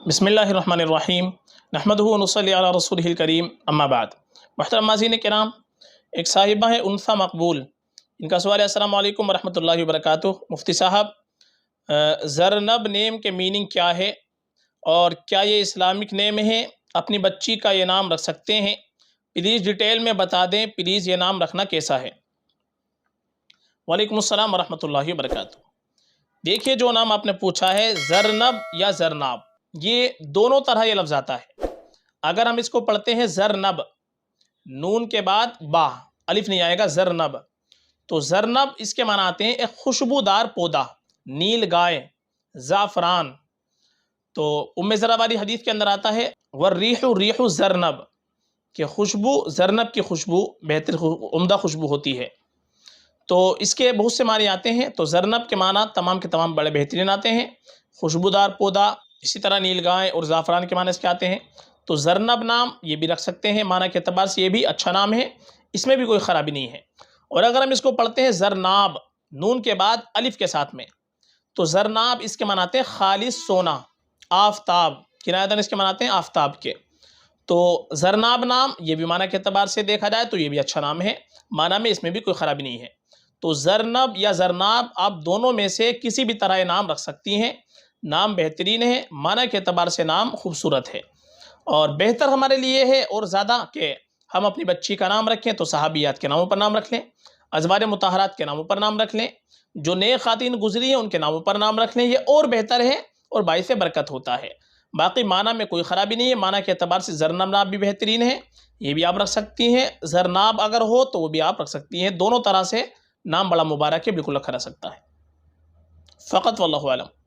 बिस्मिल्लाहिर्रहमानिर्रहीम नहमदुहु व नुसल्ली अला रसूलिहिल करीम अम्मा बाद। मुहतरम नाज़रीन किराम, एक साहिबा है उनसा मकबूल, इनका सवाल है अस्सलामु अलैकुम व रहमतुल्लाहि व बरकातुहू। मुफ्ती साहब, ज़रनब नेम के मीनिंग क्या है और क्या ये इस्लामिक नेम है? अपनी बच्ची का ये नाम रख सकते हैं? प्लीज़ डिटेल में बता दें, प्लीज़ ये नाम रखना कैसा है? वालेकुम अस्सलाम व रहमतुल्लाहि व बरकातुहू। देखिए, जो नाम आपने पूछा है ज़रनब या ज़रनाब, ये दोनों तरह ये लफ्ज़ आता है। अगर हम इसको पढ़ते हैं ज़रनब, नून के बाद बा, अलिफ नहीं आएगा, ज़रनब, तो ज़रनब इसके माना आते हैं एक खुशबूदार पौधा, नील गाय, ज़ाफ़रान। तो उम्मे ज़रा वाली हदीस के अंदर आता है वर्रीहु रीहु ज़रनब, कि खुशबू, ज़रनब की खुशबू बेहतर उम्दा खुशबू होती है। तो इसके बहुत से माने आते हैं। तो ज़रनब के माना तमाम के तमाम बड़े बेहतरीन आते हैं, खुशबूदार पौधा। इसी तरह नील गाय और ज़ाफ़रान के माने इसके आते हैं। तो ज़रनब नाम ये भी रख सकते हैं, माना के अतबार से ये भी अच्छा नाम है, इसमें भी कोई ख़राबी नहीं है। और अगर हम इसको पढ़ते हैं ज़रनाब, नून के बाद अलिफ के साथ में, तो ज़रनाब इसके मानाते हैं खालिस सोना, आफ़ताब, किनायतन इसके मानाते हैं आफ़ताब के। तो ज़रनाब नाम ये भी माना के अतबार से देखा जाए तो ये भी अच्छा नाम है, माना में इसमें भी कोई ख़राबी नहीं है। तो ज़रनब या ज़रनाब, आप दोनों में से किसी भी तरह ये नाम रख सकती हैं। नाम बेहतरीन है, माना के अतबार से नाम खूबसूरत है, और बेहतर हमारे लिए है और ज़्यादा कि हम अपनी बच्ची का नाम रखें तो सहाबियात के नामों पर नाम रख लें, अज़वाज मुताहरात के नामों पर नाम रख लें, जो नेक ख़ातिन गुजरी हैं उनके नामों पर नाम रख लें। ये और बेहतर है और बाइस बरकत होता है। बाकी माना में कोई ख़राबी नहीं है, माना के अतबार से ज़रनब नाम भी बेहतरीन है, ये भी आप रख सकती हैं। ज़रनाब अगर हो तो वो भी आप रख सकती हैं। दोनों तरह से नाम बड़ा मुबारक है, बिल्कुल रखा जा सकता है। फ़कत वल्लाहु आलम।